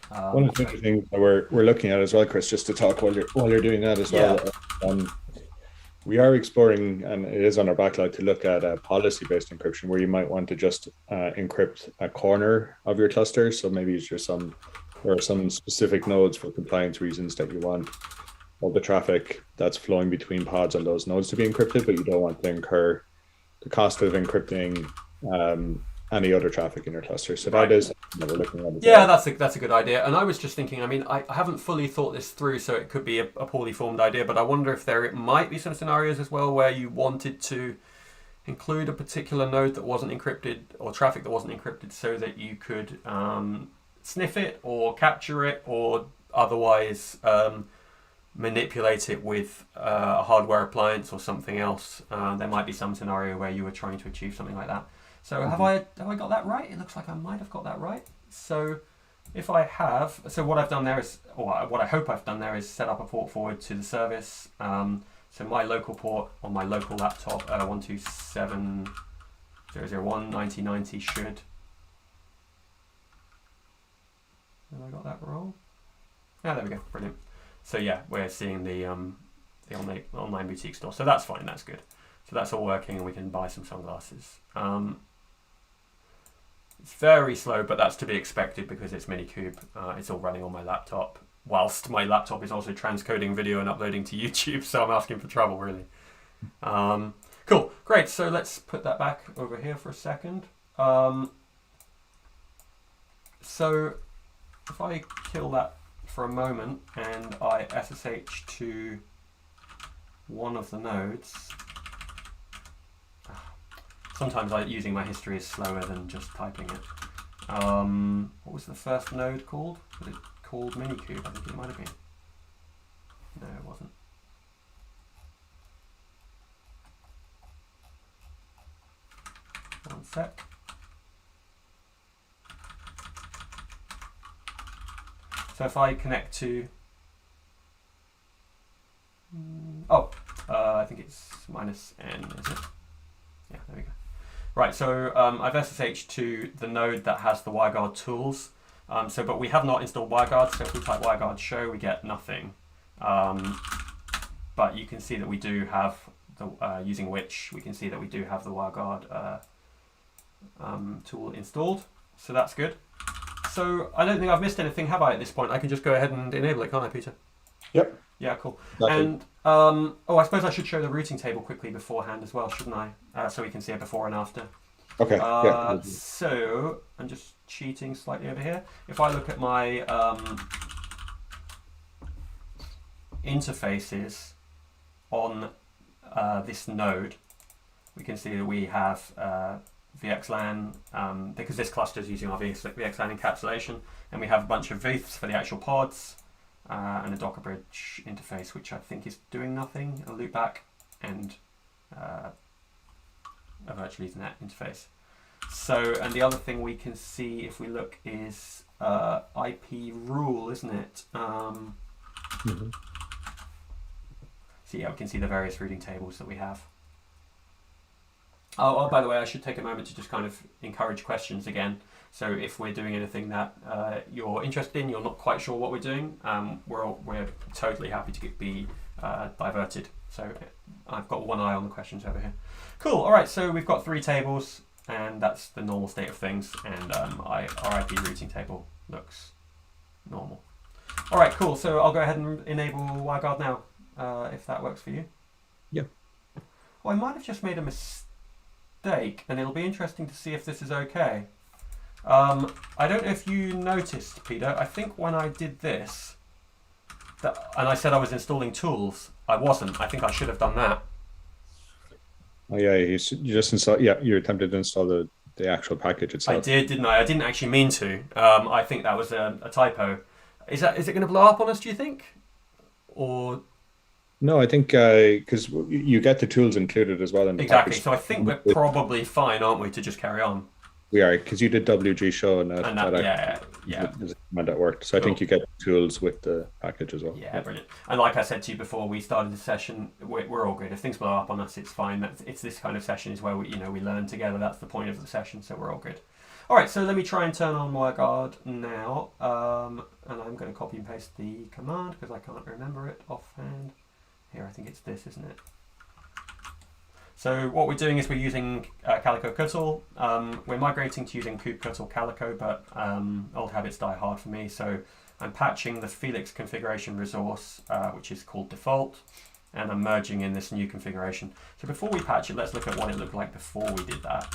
One of the things that we're looking at as well, Chris, just to talk while you're doing that as well. We are exploring, and it is on our backlog, to look at policy-based encryption, where you might want to just encrypt a corner of your cluster. So maybe there are some specific nodes for compliance reasons that you want all the traffic that's flowing between pods on those nodes to be encrypted, but you don't want to incur the cost of encrypting any other traffic in your cluster. So that is what we're looking at. Yeah, that's a good idea. And I was just thinking, I haven't fully thought this through, so it could be a poorly formed idea, but I wonder if there might be some scenarios as well where you wanted to include a particular node that wasn't encrypted, or traffic that wasn't encrypted, so that you could sniff it or capture it, or otherwise manipulate it with a hardware appliance or something else. There might be some scenario where you were trying to achieve something like that. So have I got that right? It looks like I might have got that right. So if I have, so what I've done there is, or what I hope I've done there is set up a port forward to the service. So my local port on my local laptop, 127.0.0.1.90.90 should. Have I got that wrong? Yeah, there we go. Brilliant. So yeah, we're seeing the online boutique store. So that's fine. That's good. So that's all working, and we can buy some sunglasses. It's very slow, but that's to be expected because it's Minikube. It's all running on my laptop, whilst my laptop is also transcoding video and uploading to YouTube. So I'm asking for trouble, really. Cool, great. So let's put that back over here for a second. So if I kill that for a moment and I SSH to one of the nodes. Sometimes using my history is slower than just typing it. What was the first node called? Was it called Minikube? I think it might have been. No, it wasn't. One sec. So if I connect to, I think it's -n, is it? Yeah, there we go. Right, so I've SSH'd to the node that has the WireGuard tools. But we have not installed WireGuard, so if we type WireGuard show, we get nothing. But you can see that we do have the using which we can see that we do have the WireGuard tool installed. So that's good. So I don't think I've missed anything, have I, at this point? I can just go ahead and enable it, can't I, Peter? Yep. Yeah, cool. Exactly. And I suppose I should show the routing table quickly beforehand as well, shouldn't I? So we can see it before and after. Okay. Yeah. So I'm just cheating slightly over here. If I look at my interfaces on this node, we can see that we have VXLAN, because this cluster is using our VXLAN encapsulation, and we have a bunch of VIFs for the actual pods, and a Docker bridge interface, which I think is doing nothing, a loopback, and a virtual Ethernet interface. So, and the other thing we can see if we look is IP rule, isn't it? Mm-hmm. So yeah, we can see the various routing tables that we have. Oh, by the way, I should take a moment to just kind of encourage questions again. So if we're doing anything that you're interested in, you're not quite sure what we're doing, we're totally happy to be diverted. So I've got one eye on the questions over here. Cool. All right. So we've got 3 tables, and that's the normal state of things. And our IP routing table looks normal. All right. Cool. So I'll go ahead and enable WireGuard now, if that works for you. Yeah. Oh, I might have just made a mistake, and it'll be interesting to see if this is okay. I don't know if you noticed, Peter, I think when I did this, and I said I was installing tools, I wasn't. I think I should have done that. Oh yeah, you just install. Yeah, you attempted to install the actual package itself. I did, didn't I? I didn't actually mean to. I think that was a typo. Is it going to blow up on us, do you think? Or... No, I think because you get the tools included as well in the exactly. package. So I think we're probably fine, aren't we, to just carry on? We are, because you did WG show and that that worked. So I think you get tools with the package as well. Yeah, brilliant. And like I said to you before we started the session, we're all good. If things blow up on us, it's fine. It's this kind of session is where we learn together. That's the point of the session, so we're all good. All right, so let me try and turn on WireGuard now, and I'm going to copy and paste the command because I can't remember it offhand. Here, I think it's this, isn't it? So what we're doing is we're using Calico Cuttle. We're migrating to using kubectl Calico, but old habits die hard for me. So I'm patching the Felix configuration resource, which is called default, and I'm merging in this new configuration. So before we patch it, let's look at what it looked like before we did that.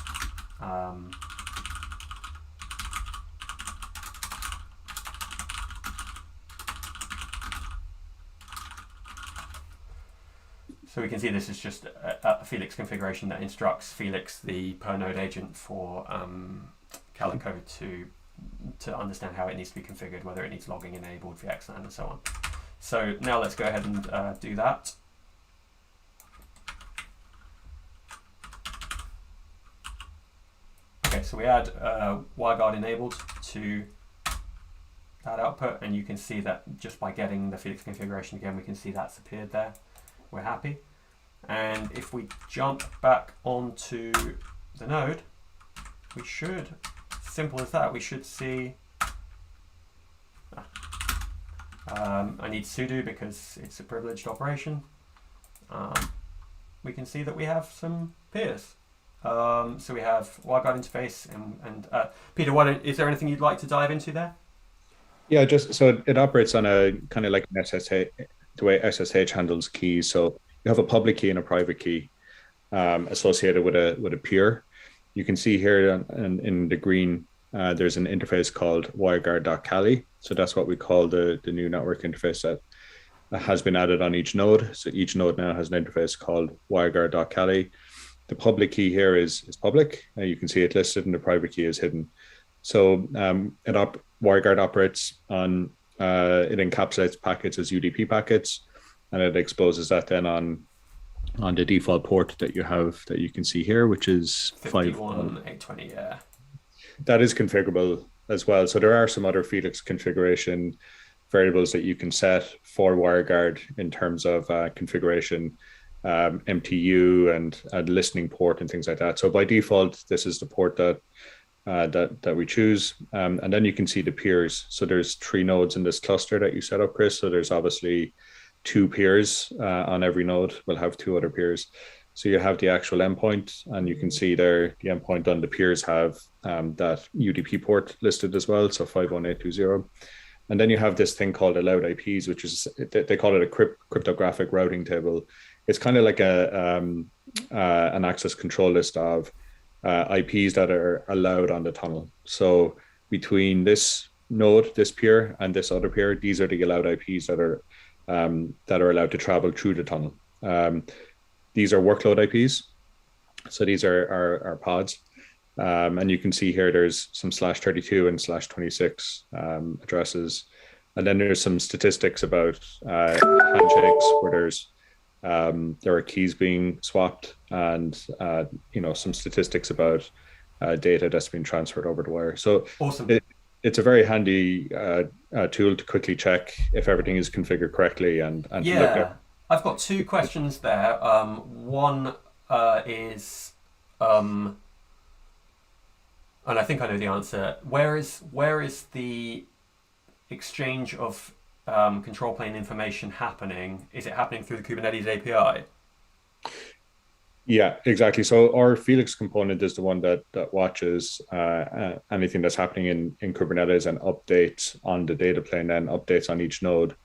So we can see this is just a Felix configuration that instructs Felix, the per node agent for Calico, to understand how it needs to be configured, whether it needs logging enabled, VXLAN, and so on. So now let's go ahead and do that. Okay, so we add WireGuard enabled to that output, and you can see that just by getting the Felix configuration again, we can see that's appeared there. We're happy. And if we jump back onto the node, we should, simple as that, we should see, I need sudo because it's a privileged operation. We can see that we have some peers. So we have WireGuard interface and Peter, is there anything you'd like to dive into there? Yeah, just so it operates on a kind of like an SSH, the way SSH handles keys. So you have a public key and a private key associated with a peer. You can see here in the green, there's an interface called WireGuard.Cali. So that's what we call the new network interface that has been added on each node. So each node now has an interface called WireGuard.Cali. The public key here is public. You can see it listed, and the private key is hidden. So WireGuard operates on, it encapsulates packets as UDP packets, and it exposes that then on the default port that you have, that you can see here, which is 51820. Yeah. That is configurable as well. So there are some other Felix configuration variables that you can set for WireGuard in terms of configuration, MTU and listening port and things like that. So by default, this is the port that we choose, and then you can see the peers. So there's 3 nodes in this cluster that you set up, Chris. So there's obviously 2 peers on every node. We'll have 2 other peers. So you have the actual endpoint, and you can see there the endpoint on the peers have that UDP port listed as well, so 51820. And then you have this thing called allowed IPs, which is, they call it a cryptographic routing table. It's kind of like an access control list of IPs that are allowed on the tunnel. So between this node, this peer, and this other peer, these are the allowed IPs that are allowed to travel through the tunnel. these are workload IPs. So these are our pods. And you can see here there's some /32 and /26 addresses. And then there's some statistics about handshakes where there are keys being swapped, and some statistics about data that's been transferred over the wire. So awesome. It's a very handy tool to quickly check if everything is configured correctly and to look at. I've got two questions there. One is, and I think I know the answer. Where is the exchange of control plane information happening? Is it happening through the Kubernetes API? Yeah, exactly. So our Felix component is the one that watches anything that's happening in Kubernetes and updates on the data plane and updates on each node.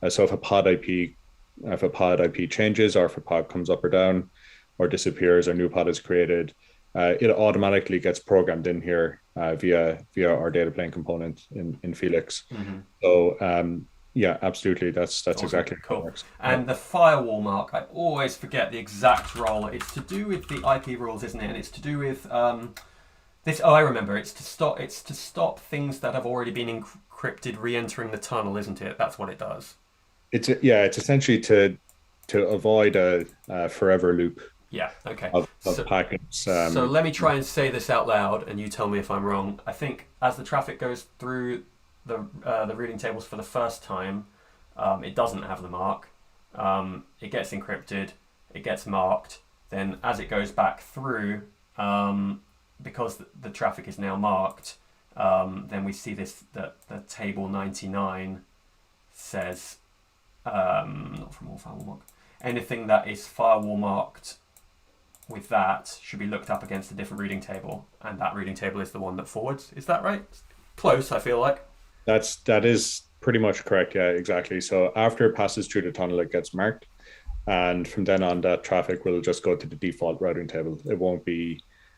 So if a pod IP changes, or if a pod comes up or down or disappears or new pod is created, it automatically gets programmed in here via our data plane component in Felix. Mm-hmm. So yeah, absolutely. That's awesome. Exactly cool. How it works. And the firewall mark, I always forget the exact role. It's to do with the IP rules, isn't it? And it's to do with this. Oh, I remember. It's to stop things that have already been encrypted re-entering the tunnel, isn't it? That's what it does. It's essentially to avoid a forever loop. Yeah. Okay. Of packets. So let me try and say this out loud, and you tell me if I'm wrong. I think as the traffic goes through the routing tables for the first time, it doesn't have the mark. It gets encrypted. It gets marked. Then as it goes back through, because the traffic is now marked, then we see this that the table 99 says not from all firewall mark. Anything that is firewall marked with that should be looked up against a different routing table, and that routing table is the one that forwards. Is that right? Close, I feel like. That is pretty much correct. Yeah, exactly. So after it passes through the tunnel, it gets marked, and from then on, that traffic will just go to the default routing table. It won't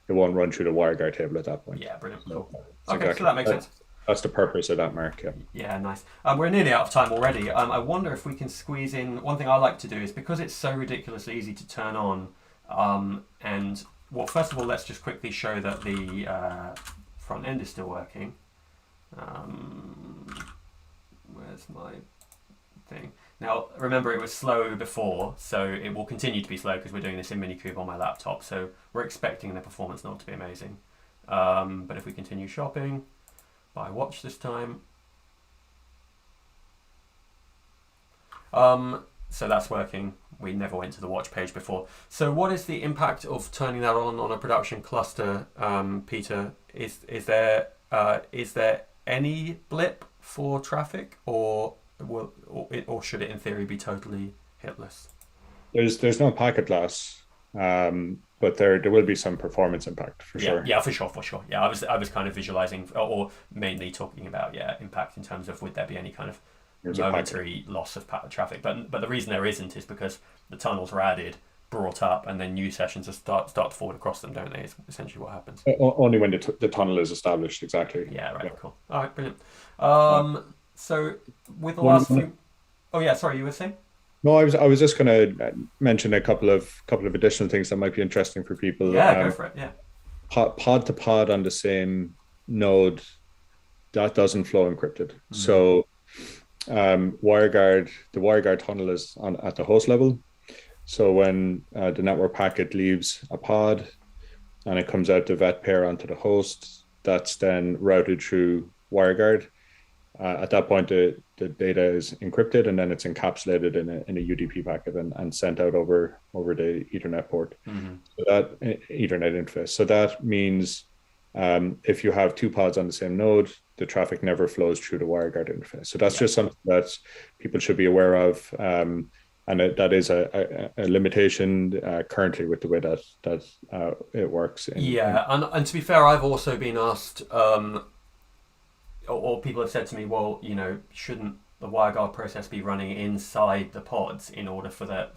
run through the WireGuard table at that point. Yeah, brilliant. Cool. So Okay, so that makes sense. That's the purpose of that mark. Yeah. Yeah, nice. We're nearly out of time already. I wonder if we can squeeze in. One thing I like to do is, because it's so ridiculously easy to turn on. And well, first of all, let's just quickly show that the front end is still working. Where's my thing? Now, remember, it was slow before, so it will continue to be slow because we're doing this in Minikube on my laptop. So we're expecting the performance not to be amazing. But if we continue shopping by watch this time. So that's working. We never went to the watch page before. So what is the impact of turning that on a production cluster, Peter? Is there any blip for traffic, or should it in theory be totally hitless? There's no packet loss, but there will be some performance impact for sure. Yeah, for sure. Yeah, I was kind of visualizing, or mainly talking about impact in terms of would there be any kind of momentary loss of traffic, but the reason there isn't is because the tunnels are added, brought up, and then new sessions start to forward across them, don't they? Is essentially what happens. Only when the tunnel is established, exactly. Yeah, right. Yeah. Cool. All right, brilliant. So with the last few... Oh yeah, sorry, you were saying? No, I was just going to mention a couple of additional things that might be interesting for people. Yeah, go for it. Yeah. Pod to pod on the same node, that doesn't flow encrypted. Mm-hmm. So the WireGuard tunnel is at the host level. So when the network packet leaves a pod and it comes out the vet pair onto the host, that's then routed through WireGuard. At that point, the data is encrypted, and then it's encapsulated in a UDP packet and sent out over the Ethernet port. Mm-hmm. So that Ethernet interface. So that means if you have two pods on the same node, the traffic never flows through the WireGuard interface. So that's just something that people should be aware of, and that is a limitation currently with the way that it works. And to be fair, I've also been asked. Or people have said to me, well, shouldn't the WireGuard process be running inside the pods in order for that?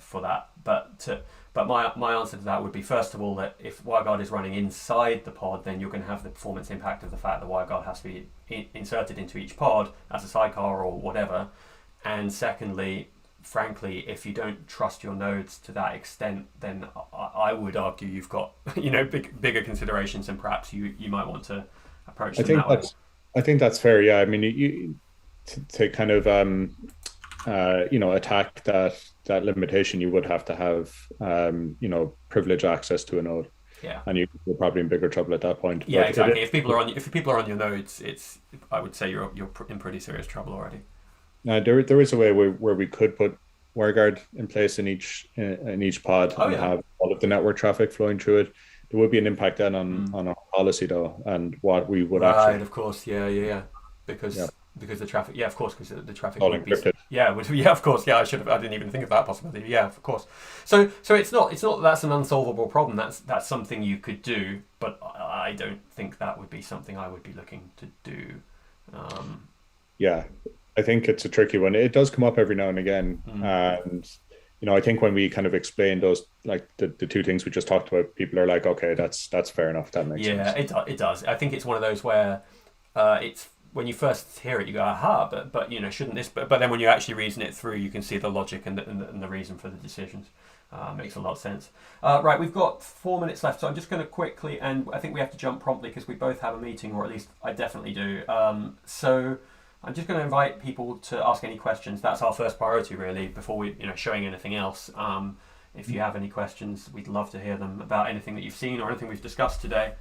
But my answer to that would be, first of all, that if WireGuard is running inside the pod, then you're going to have the performance impact of the fact that WireGuard has to be inserted into each pod as a sidecar or whatever. And secondly, frankly, if you don't trust your nodes to that extent, then I would argue you've got bigger considerations, and perhaps you might want to approach them that way. I think that's fair. Yeah, I mean, to kind of attack that limitation, you would have to have privileged access to a node. Yeah, and you're probably in bigger trouble at that point. Yeah, exactly. If people are on your nodes, I would say you're in pretty serious trouble already. There is a way where we could put WireGuard in place in each pod and have all of the network traffic flowing through it. There would be an impact then on our policy though, and what we would actually. Right, of course, yeah. Because the traffic, of course, because the traffic all would encrypted. Of course, I didn't even think of that possibility. Yeah, of course. So it's not that's an unsolvable problem. That's something you could do, but I don't think that would be something I would be looking to do. Yeah, I think it's a tricky one. It does come up every now and again, and I think when we kind of explain those, like the two things we just talked about, people are like, okay, that's fair enough. That makes sense. Yeah, it does. I think it's one of those where it's. When you first hear it, you go, aha, but shouldn't this? But then when you actually reason it through, you can see the logic and the reason for the decisions. Makes a lot of sense. Right, we've got 4 minutes left, so I'm just going to quickly, and I think we have to jump promptly because we both have a meeting, or at least I definitely do. So I'm just going to invite people to ask any questions. That's our first priority, really, before we, showing anything else. If you have any questions, we'd love to hear them about anything that you've seen or anything we've discussed today.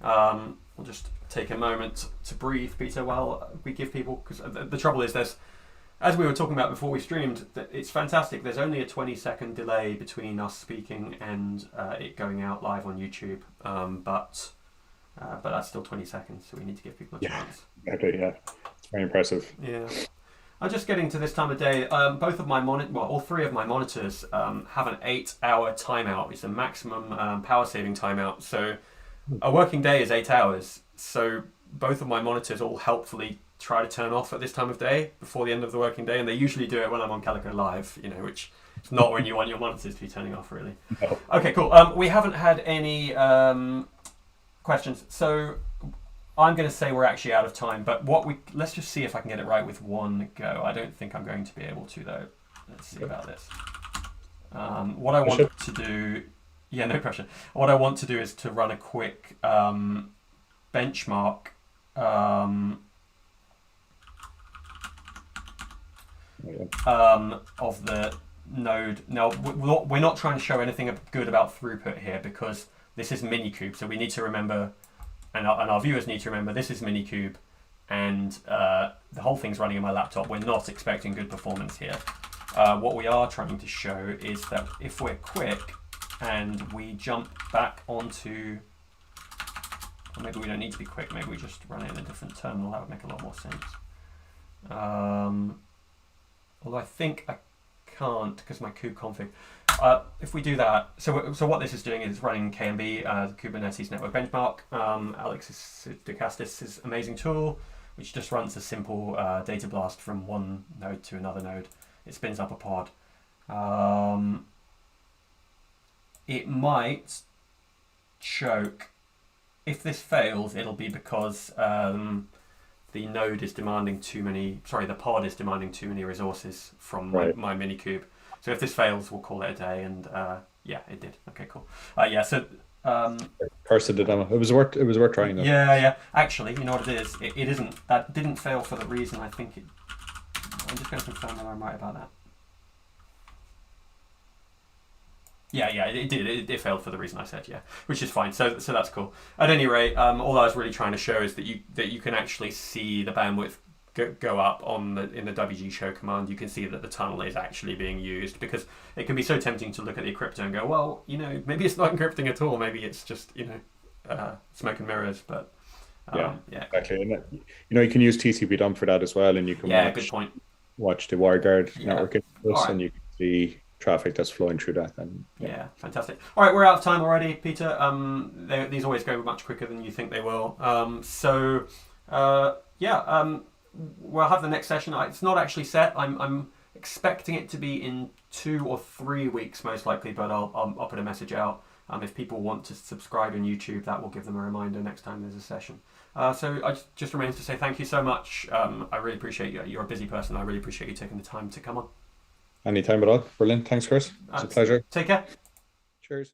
We'll just take a moment to breathe, Peter, while we give people, because the trouble is as we were talking about before we streamed, it's fantastic. There's only a 20-second delay between us speaking and it going out live on YouTube, but that's still 20 seconds, so we need to give people a chance. Okay, yeah. It's very impressive. Yeah. I'm just getting to this time of day. Both of my all three of my monitors have an 8-hour timeout. It's a maximum power-saving timeout, so a working day is 8 hours, so both of my monitors all helpfully try to turn off at this time of day before the end of the working day, and they usually do it when I'm on Calico Live, which is not when you want your monitors to be turning off, really. No. Okay, cool. We haven't had any questions, so I'm going to say we're actually out of time, but let's just see if I can get it right with one go. I don't think I'm going to be able to, though. Let's see about this. What I want to do... Yeah, no pressure. What I want to do is to run a quick benchmark of the node. Now, we're not trying to show anything good about throughput here because this is Minikube, so we need to remember, and our viewers need to remember, this is Minikube, and the whole thing's running in my laptop. We're not expecting good performance here. What we are trying to show is that if we're quick, and we jump back onto, or maybe we don't need to be quick, maybe we just run it in a different terminal, that would make a lot more sense. Although I think I can't because my kube config. If we do that, so what this is doing is running KMB, Kubernetes Network Benchmark, Alexis Dukastis' amazing tool, which just runs a simple data blast from one node to another node. It spins up a pod. It might choke. If this fails, it'll be because the node is demanding the pod is demanding too many resources from my Minikube. So if this fails, we'll call it a day. And it did. Okay, cool. Curse of the demo. It was worth trying though. Yeah. Actually, you know what it is? It isn't. That didn't fail for the reason I think it. I'm just going to confirm that I'm right about that. Yeah, it did. It failed for the reason I said, which is fine. So that's cool. At any rate, all I was really trying to show is that you can actually see the bandwidth go up in the WG show command. You can see that the tunnel is actually being used because it can be so tempting to look at the encryptor and go, well, maybe it's not encrypting at all. Maybe it's just smoke and mirrors. But exactly. And you can use TCP dump for that as well, and you can good point. Watch the WireGuard network inputs, and you can see traffic that's flowing through that. And fantastic. All right, we're out of time already, Peter. These always go much quicker than you think they will. We'll have the next session. It's not actually set. I'm expecting it to be in 2 or 3 weeks, most likely, but I'll put a message out. If people want to subscribe in YouTube, that will give them a reminder next time there's a session. So I just remains to say thank you so much. I really appreciate you. You're a busy person. I really appreciate you taking the time to come on. Anytime at all. Brilliant. Thanks, Chris. It's a pleasure. Take care. Cheers.